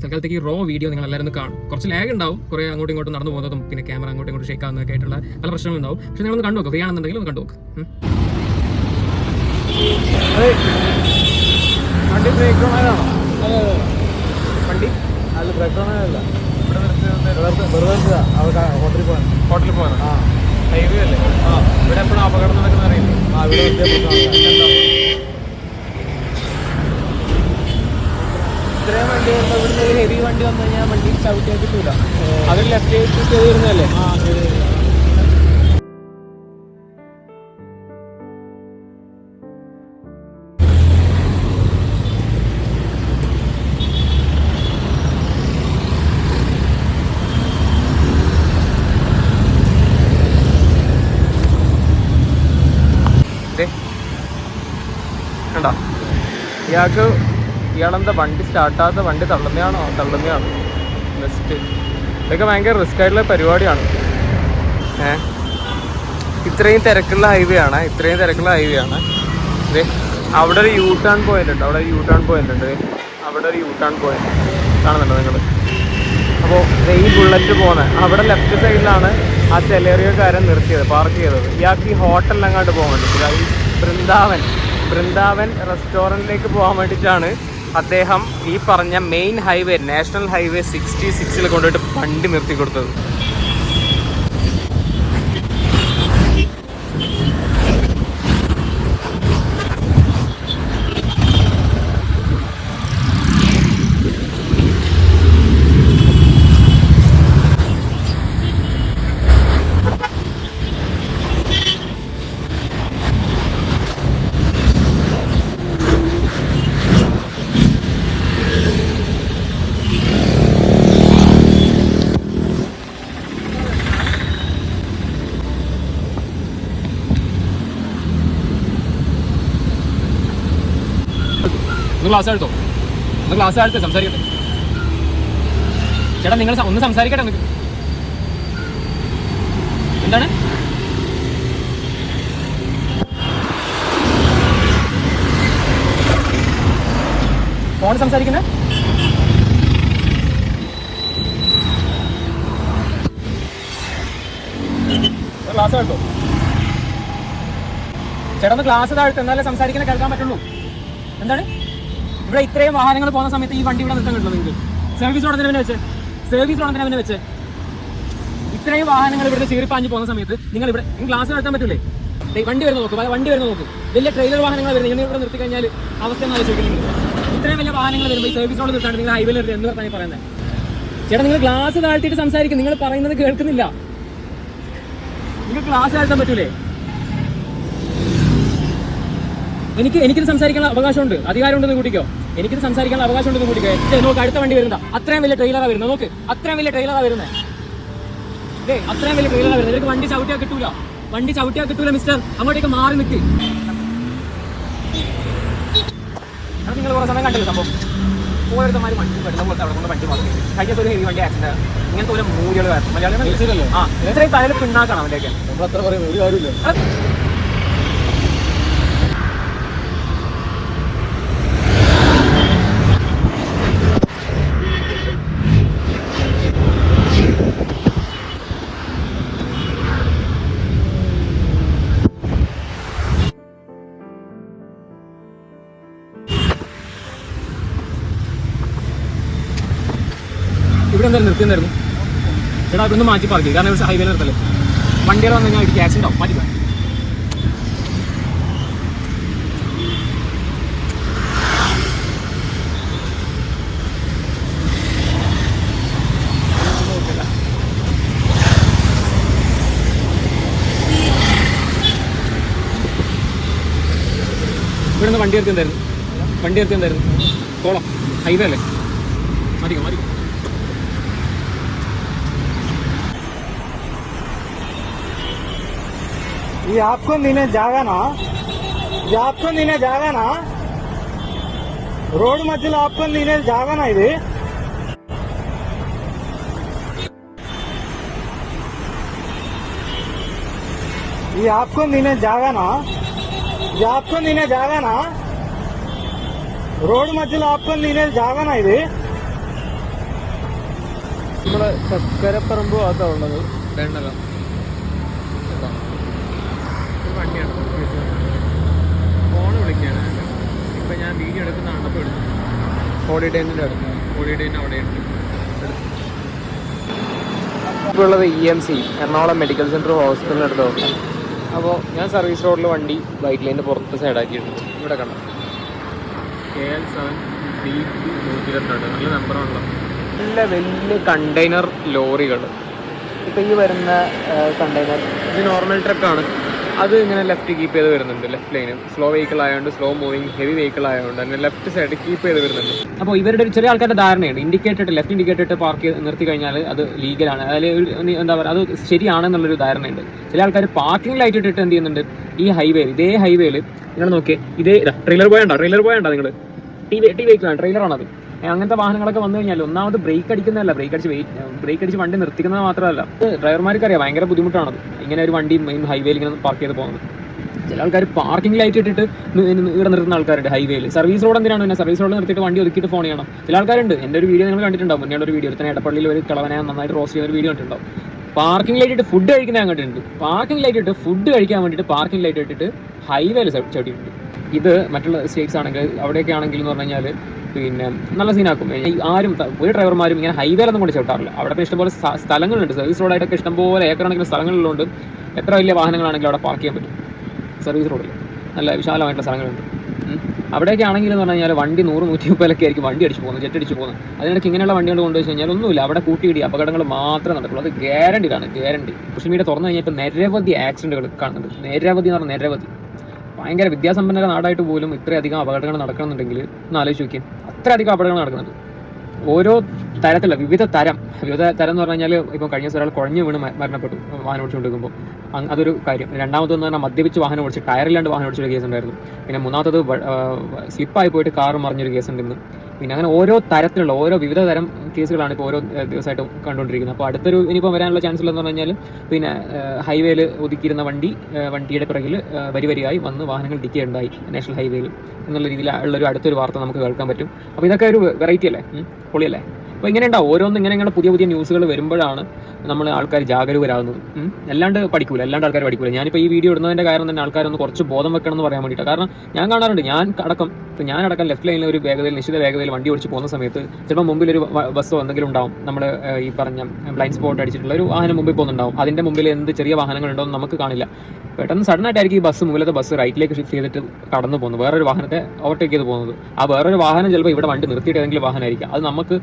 തൽക്കാലത്തേക്ക് raw video നിങ്ങൾ എല്ലാവരും കാണും. കുറച്ച് ലാഗ് ഉണ്ടാവും, കുറേ അങ്ങോട്ടും ഇങ്ങോട്ടും നടന്നു പോകുന്നതും പിന്നെ ക്യാമറ അങ്ങോട്ടും ഇങ്ങോട്ടും ഷേക്ക് ആവുന്നതൊക്കെ ആയിട്ടുള്ള പല പ്രശ്നങ്ങളും ഉണ്ടാവും. പക്ഷെ നിങ്ങളൊന്ന് കണ്ടു നോക്കുക, ഫ്രീ ആണെന്നുണ്ടെങ്കിൽ ഒന്ന് കണ്ടു നോക്ക്. വണ്ടി ബ്രേക്ക് ഡൗൺ ആയതാണോ? വണ്ടി അല്ല, ബ്രേക്ക് ഡൗൺ ആയതല്ല. വെറുതെ ഹോട്ടലിൽ പോകാൻ. ആ ഹൈവേ അല്ലേ? ആ ഇവിടെ എപ്പോഴും അപകടം നടക്കുന്ന അറിയില്ലേ? ആ ഇവിടെ ഇത്രയും വണ്ടി വരുമ്പോൾ ഇവിടുന്ന് ഒരു ഹെവി വണ്ടി വന്നു കഴിഞ്ഞാൽ വണ്ടി ചവിട്ടിയാൽ കിട്ടൂല. അതിൽ ലെഫ്റ്റ് ചെയ്ത് വരുന്നതല്ലേ? ആ ശരി. കണ്ടോ ഇയാളെന്താ വണ്ടി സ്റ്റാർട്ടാകാത്ത? വണ്ടി തള്ളുന്നതാണോ? ബെസ്റ്റ്. ഇതൊക്കെ ഭയങ്കര റിസ്ക് ആയിട്ടുള്ള പരിപാടിയാണ്. ഇത്രയും തിരക്കുള്ള ഹൈവേ ആണ്. അവിടെ ഒരു യൂ ടേൺ പോയിന്റ് ഉണ്ട്. അവിടെ ഒരു യൂ ടേൺ പോയിന്റ് കാണുന്നുണ്ടോ നിങ്ങൾ? അപ്പോൾ ഈ ബുള്ളറ്റ് പോകുന്നത് അവിടെ ലെഫ്റ്റ് സൈഡിലാണ് ആ ചെലേറിയക്കാരൻ പാർക്ക് ചെയ്തത്. ഇയാൾക്ക് ഈ ഹോട്ടലിലെങ്ങാണ്ട് പോകാൻ വേണ്ടിയിട്ടില്ല. ഈ ബൃന്ദാവൻ റെസ്റ്റോറൻറ്റിലേക്ക് പോകാൻ വേണ്ടിയിട്ടാണ് അദ്ദേഹം ഈ പറഞ്ഞ മെയിൻ ഹൈവേ, നാഷണൽ ഹൈവേ 66 കൊണ്ടുപോയിട്ട് വണ്ടി നിർത്തി കൊടുത്തത്. ക്ലാസ് എടുത്തോ, സംസാരിക്കട്ടെ. ചേട്ടാ നിങ്ങൾ ഒന്ന് സംസാരിക്കട്ടെ. നിങ്ങൾക്ക് എന്താണ് ഫോൺ സംസാരിക്കുന്നത്? ക്ലാസ് എടുത്തോ ചേട്ടാ, ഒന്ന് ക്ലാസ് താഴ്ത്തു, എന്നാലേ സംസാരിക്കുന്നത് കേൾക്കാൻ പറ്റുള്ളൂ. എന്താണ് ഇവിടെ ഇത്രയും വാഹനങ്ങൾ പോകുന്ന സമയത്ത് ഈ വണ്ടി ഇവിടെ നിർത്താൻ കിട്ടുമോ നിങ്ങൾക്ക്? സർവീസ് ഉടനെ വെച്ച് ഇത്രയും വാഹനങ്ങൾ ഇവിടെ ചീറിപ്പാഞ്ഞ് പോകുന്ന സമയത്ത് നിങ്ങൾ ക്ലാസ് നടത്താൻ പറ്റില്ലേ? വണ്ടി വരുന്ന നോക്കും. വലിയ ട്രെയിലർ വാഹനങ്ങൾ വരുന്നത് നിങ്ങൾ ഇവിടെ നിർത്തി കഴിഞ്ഞാൽ അവസ്ഥ എന്ന് ആലോചിക്കുന്നത്. ഇത്രയും വലിയ വാഹനങ്ങൾ വരുമ്പോൾ ഈ സർവീസ് റോഡ് നിർത്താണ്ട് നിങ്ങൾ ഹൈവേയിൽ എന്ന് പറഞ്ഞാൽ പറയുന്നത്? ചേട്ടാ നിങ്ങൾ ഗ്ലാസ് താഴ്ത്തിയിട്ട് സംസാരിക്കും. നിങ്ങൾ പറയുന്നത് കേൾക്കുന്നില്ല. നിങ്ങൾക്ക് ക്ലാസ് താഴ്ത്താൻ പറ്റൂലേ? എനിക്കിത് സംസാരിക്കാനുള്ള അവകാശമുണ്ട്, അധികാരമുണ്ടെന്ന് കൂട്ടിക്കോ. എനിക്കിത് സംസാരിക്കാനുള്ള അവകാശമുണ്ടെന്ന് കൂട്ടിക്കോ. നോക്ക്, അടുത്ത വണ്ടി വരുന്നത് അത്രയും വലിയ ട്രെയിലറാണ് വരുന്നത്. നോക്ക്, അത്രയും വലിയ ട്രെയിലറാണ് വരുന്നത്. നിങ്ങൾക്ക് വണ്ടി ചവിട്ടിയാൽ കിട്ടൂല മിസ്റ്റർ. അങ്ങോട്ടേക്ക് മാറി നിൽക്ക്. അത് നിങ്ങൾ കുറേ സമയം കണ്ടില്ല സംഭവം. ഓരോരുത്തമാര് വണ്ടി വരുന്ന പോലത്തെ അവിടെ കൊണ്ട് വണ്ടി മാറി. കഴിഞ്ഞ ഒരു ഹെവി വണ്ടി ആക്സിഡന്റ്. ഇങ്ങനത്തെ ഒരു മൂലികൾ മലയാളം ഇത്രയും തലയിൽ പിണ്ണാക്കണം അവൻ്റെയൊക്കെ. നമ്മളത്ര പറയുന്നത് ഒരു കാര്യമില്ല. ഇവിടെ എന്തായാലും നിർത്തിയെന്നായിരുന്നു ചേട്ടാ. ഇവിടുന്ന് മാറ്റി പാർക്ക്, കാരണം ഇവിടെ ഹൈവേയിൽ നിർത്തല്ലേ. വണ്ടികൾ വന്നു കഴിഞ്ഞാൽ ഇടിക്ക് ആക്സിഡന്റ് ആവും. മാറ്റിക്കോ. ഇവിടെ നിന്ന് വണ്ടി നിർത്തിയെന്തായിരുന്നു കോളം ഹൈവേ അല്ലേ? മാറ്റിക്കോ. ये आपको नीने जागा ना रोड मध्य आपको नीने जागा ना इधे ये आपको नीने जागा ना रोड मध्य आपको नीने जागा ना इधे നമ്മള് ചക്കരപ്പറമ്പ് ഭാഗത്താണ് ഉള്ളത്. വേണ്ടല്ലോ വണ്ടിയാണ് ഫോണ് വിളിക്കുകയാണ്. ഇപ്പം ഞാൻ വീഡിയോ എടുക്കുന്ന കണ്ടപ്പോൾ എടുത്തു. ഹോളിഡേൻ്റെ അടുത്ത് ഹോളിഡേൻ്റെ അവിടെയുണ്ട്. ഇപ്പോൾ ഉള്ളത് EMC എറണാകുളം മെഡിക്കൽ സെൻറ്റർ ഹോസ്പിറ്റലിൻ്റെ അടുത്ത് നോക്കാം. അപ്പോൾ ഞാൻ സർവീസ് റോഡിൽ വണ്ടി ബൈക്ക് ലൈനിൻ്റെ പുറത്ത് സൈഡാക്കിയിട്ടുണ്ട്. ഇവിടെ കണ്ടോ KL7DP122 നല്ല നമ്പറാണല്ലോ. നല്ല വലിയ കണ്ടെയ്നർ ലോറികൾ. ഇപ്പോൾ ഈ വരുന്ന കണ്ടെയ്നർ ഇത് നോർമൽ ട്രക്കാണ്. അത് ഇങ്ങനെ ലെഫ്റ്റ് കീപ്പ് ചെയ്ത് വരുന്നുണ്ട്. ലെഫ്റ്റ് ലൈന് സ്ലോ വെഹിക്കിൾ ആയതുകൊണ്ട്, സ്ലോ മൂവിങ് ഹെവി വെഹിക്കിൾ ആയതുകൊണ്ട് തന്നെ ലെഫ്റ്റ് സൈഡ് കീപ്പ് ചെയ്ത് വരുന്നുണ്ട്. അപ്പോൾ ഇവരുടെ ഒരു ചെറിയ ആൾക്കാരുടെ ധാരണയുണ്ട് ഇൻഡിക്കേറ്റർ ലെഫ്റ്റ് ഇൻഡിക്കേറ്റർ പാർക്ക് ചെയ്ത് നിർത്തി കഴിഞ്ഞാൽ അത് ലീഗലാണ്, അതിൽ എന്താ പറയുക, അത് ശരിയാണെന്നുള്ളൊരു ധാരണയുണ്ട്. ചില ആൾക്കാർ പാർക്കിംഗ് ലൈറ്റ് ഇട്ടിട്ട് എന്ത് ചെയ്യുന്നുണ്ട്, ഈ ഹൈവേയിൽ ഇതേ ഹൈവേയിൽ നിങ്ങൾ നോക്കിയേ, ഇതേ ട്രെയിലർ പോയണ്ടോ നിങ്ങൾ ടി വെഹിക്കിളാണ്, ട്രെയിലറാണത്. അങ്ങനത്തെ വാഹനങ്ങളൊക്കെ വന്നു കഴിഞ്ഞാൽ ഒന്നാമത് ബ്രേക്ക് അടിക്കുന്നതല്ല, ബ്രേക്ക് അടിച്ച് വണ്ടി നിർത്തിക്കുന്നത് മാത്രമല്ല, ഡ്രൈവർമാർക്ക് അറിയാം ഭയങ്കര ബുദ്ധിമുട്ടാണത് ഇങ്ങനെ ഒരു വണ്ടി മെയിൻ ഹൈവേയിൽ ഇങ്ങനെ പാർക്ക് ചെയ്ത് പോകുന്നത്. ചില ആൾക്കാർ പാർക്കിംഗ് ലൈറ്റ് ഇട്ടിട്ട് ഇവിടെ നിർത്തുന്ന ആൾക്കാരുണ്ട് ഹൈവേയിൽ. സർവീസ് റോഡ് എന്തിനാണ് പിന്നെ സർവീസ് റോഡ് നിർത്തിയിട്ട് വണ്ടി ഒതുക്കിയിട്ട് ഫോൺ ചെയ്യണം. ചില ആൾക്കാരുണ്ട്. എൻ്റെ ഒരു വീഡിയോ നിങ്ങൾ കണ്ടിട്ടുണ്ടാവും, മുന്നേ ഒരു വീഡിയോ തന്നെ എടപ്പള്ളിയിൽ ഒരു കളവനെ നന്നായിട്ട് റോസ്റ്റ് ചെയ്യുന്ന ഒരു വീഡിയോ കണ്ടിട്ടുണ്ടാവും. പാർക്കിംഗ് ലൈറ്റ് ഇട്ട് ഫുഡ് കഴിക്കുന്ന അങ്ങോട്ടുണ്ട്. പാർക്കിംഗ് ലൈറ്റ് ഇട്ട് ഫുഡ് കഴിക്കാൻ വേണ്ടിയിട്ട് പാർക്കിംഗ് ലൈറ്റ് ഇട്ടിട്ട് ഹൈവേയിൽ ചവിട്ടിയിട്ടുണ്ട്. ഇത് മറ്റുള്ള സ്റ്റേറ്റ്സ് ആണെങ്കിൽ അവിടെയൊക്കെ ആണെങ്കിൽ എന്ന് പറഞ്ഞു കഴിഞ്ഞാൽ പിന്നെ നല്ല സീനാക്കും. ആരും ഒരു ഡ്രൈവർമാരും ഇങ്ങനെ ഹൈവേയിലൊന്നും കൊണ്ട് ചവിട്ടാറില്ല. അവിടെ ഇഷ്ടംപോലെ സ്ഥലങ്ങളുണ്ട്. സർവീസ് റോഡായിട്ടൊക്കെ ഇഷ്ടംപോലെ ഏക്കറാണെങ്കിലും സ്ഥലങ്ങളിലുണ്ട്. എത്ര വലിയ വാഹനങ്ങളാണെങ്കിലും അവിടെ പാർക്ക് ചെയ്യാൻ പറ്റും. സർവീസ് റോഡിൽ നല്ല വിശാലമായിട്ടുള്ള സ്ഥലങ്ങളുണ്ട്. അവിടെയൊക്കെ ആണെങ്കിൽ എന്ന് പറഞ്ഞു കഴിഞ്ഞാൽ വണ്ടി 100-130 ആയിരിക്കും വണ്ടി അടിച്ച് പോകുന്നത്, ജെറ്റ് അടിച്ച് പോകുന്നത്. അതിനിടയ്ക്ക് ഇങ്ങനെയുള്ള വണ്ടികൾ കൊണ്ടുവച്ച് കഴിഞ്ഞാൽ ഒന്നുമില്ല, അവിടെ കൂട്ടിയിടി അപകടങ്ങൾ മാത്രമേ നടക്കുള്ളൂ. അത് ഗ്യാരണ്ടിയാണ്, ഗ്യാരണ്ടി. സോഷ്യൽ മീഡിയ തുറന്നു കഴിഞ്ഞാൽ ഇപ്പോൾ നിരവധി ആക്സിഡൻറ്റുകൾ കാണുന്നുണ്ട്. നിരവധി എന്ന് പറഞ്ഞാൽ നിരവധി. ഭയങ്കര വിദ്യാസമ്പന്നരുടെ നാടായിട്ട് പോലും ഇത്രയധികം അപകടങ്ങൾ നടക്കണമെന്നുണ്ടെങ്കിൽ ഒന്ന് ആലോചിച്ച് നോക്കിയാൽ അത്രയധികം അപകടങ്ങൾ നടക്കുന്നുണ്ട്. ഓരോ തരത്തിലുള്ള വിവിധ തരം എന്ന് പറഞ്ഞു കഴിഞ്ഞാൽ ഇപ്പോൾ കഴിഞ്ഞ ദിവസം ഒരാൾ കുഴഞ്ഞു വീണ് മരണപ്പെട്ടു വാഹനം ഓടിച്ചുകൊണ്ടിരിക്കുമ്പോൾ. അതൊരു കാര്യം. രണ്ടാമതെന്ന് പറഞ്ഞാൽ മദ്യപിച്ച് വാഹനം ഓടിച്ച് ടയറില്ലാണ്ട് വാഹനം ഓടിച്ചൊരു കേസ് ഉണ്ടായിരുന്നു. പിന്നെ മൂന്നാമത്തത് സ്ലിപ്പായി പോയിട്ട് കാർ മറിഞ്ഞൊരു കേസ് ഉണ്ടെന്ന്. പിന്നെ അങ്ങനെ ഓരോ തരത്തിലുള്ള വിവിധ തരം കേസുകളാണ് ഇപ്പോൾ ഓരോ ദിവസമായിട്ടും കണ്ടുകൊണ്ടിരിക്കുന്നത്. അപ്പോൾ അടുത്തൊരു ഇനിയിപ്പോൾ വരാനുള്ള ചാൻസ് ഉള്ളതെന്ന് പറഞ്ഞു കഴിഞ്ഞാൽ പിന്നെ ഹൈവേയിൽ ഒതുക്കിയിരുന്ന വണ്ടിയുടെ പിറകിൽ വരിയായി വന്ന് വാഹനങ്ങൾ ഡിക്കേ ഉണ്ടായി നാഷണൽ ഹൈവേയിൽ എന്നുള്ള രീതിയിലുള്ളൊരു അടുത്തൊരു വാർത്ത നമുക്ക് കേൾക്കാൻ പറ്റും. അപ്പോൾ ഇതൊക്കെ ഒരു വെറൈറ്റി അല്ലേ, പൊളിയല്ലേ? അപ്പോൾ ഇങ്ങനെ ഉണ്ടാവും ഓരോന്നും ഇങ്ങനെ പുതിയ ന്യൂസുകൾ വരുമ്പോഴാണ് നമ്മൾ ആൾക്കാർ ജാഗരൂകരാകുന്നത്. അല്ലാണ്ട് ആൾക്കാർ പഠിക്കൂല. ഞാനിപ്പോൾ ഈ വീഡിയോ ഇടുന്നതിൻ്റെ കാരണം തന്നെ ആൾക്കാരൊന്ന് കുറച്ച് ബോധം വെക്കണം എന്ന് പറയാൻ വേണ്ടിയിട്ടാണ്. കാരണം ഞാൻ കാണാറുണ്ട്, ഞാനടക്കം ലെഫ്റ്റ് ലൈനിൽ ഒരു നിശ്ചിത വേഗതയിൽ വണ്ടി ഓടിച്ച് പോകുന്ന സമയത്ത് ചിലപ്പോൾ മുമ്പിൽ ഒരു ബസ്സോ എന്തെങ്കിലും ഉണ്ടാവും. നമ്മൾ ഈ പറഞ്ഞ ബ്ലൈൻഡ് സ്പോട്ട് അടിച്ചിട്ടുള്ള ഒരു വാഹനം മുമ്പിൽ പോകുന്നുണ്ടാവും. അതിൻ്റെ മുമ്പിൽ എന്ത് ചെറിയ വാഹനങ്ങളുണ്ടോ എന്ന് നമുക്ക് കാണില്ല. പെട്ടെന്ന് സഡനായിട്ടായിരിക്കും ഈ മുമ്പിലത്തെ ബസ് റൈറ്റിലേക്ക് ഷിഫ്റ്റ് ചെയ്തിട്ട് കടന്നു പോകുന്നത്, വേറൊരു വാഹനത്തെ ഓവർടേക്ക് ചെയ്ത് പോകുന്നത്. ആ വേറൊരു വാഹനം ചിലപ്പോൾ ഇവിടെ വണ്ടി നിർത്തിയിട്ട് ഏതെങ്കിലും വാഹനമായിരിക്കും. അത് നമുക്ക്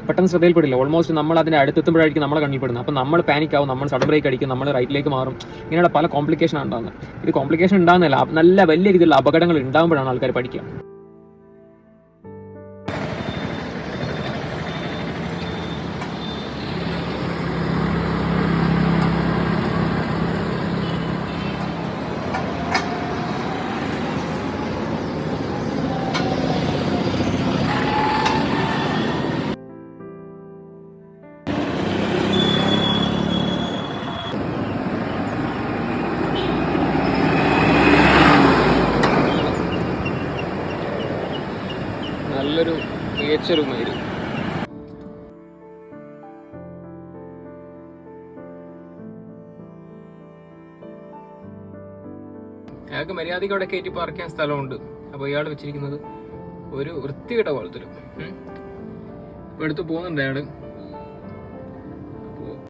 പെട്ടെന്ന് ശ്രദ്ധയിൽപ്പെടില്ല. ഓൾമോസ്റ്റ് നമ്മൾ അതിൻ്റെ അടുത്തെത്തുമ്പോഴായിരിക്കും നമ്മളെ കണ്ണിൽപ്പെടുന്നത്. അപ്പോൾ നമ്മൾ പാനിക് ആവും, നമ്മൾ സഡൻ ബ്രേക്ക് അടിക്കും, നമ്മൾ റൈറ്റിലേക്ക് മാറും. ഇങ്ങനെയുള്ള പല കോംപ്ലിക്കേഷൻ ഉണ്ടാകുന്നത്. ഇത് കോംപ്ലിക്കേഷൻ ഉണ്ടാകുന്നില്ല, നല്ല വലിയ രീതിയിലുള്ള അപകടങ്ങൾ ഉണ്ടാകുമ്പോഴാണ് ആൾക്കാർ പഠിക്കുക. നല്ലൊരു മികച്ചൊരു മൈൽ. അയാൾക്ക് മര്യാദയ്ക്ക് അവിടെ കയറ്റി പാർക്ക് ചെയ്യാൻ സ്ഥലമുണ്ട്. അപ്പോൾ ഇയാൾ വെച്ചിരിക്കുന്നത് ഒരു വൃത്തികെട്ട പോലത്തെ എടുത്ത് പോകുന്നുണ്ട് അയാൾ.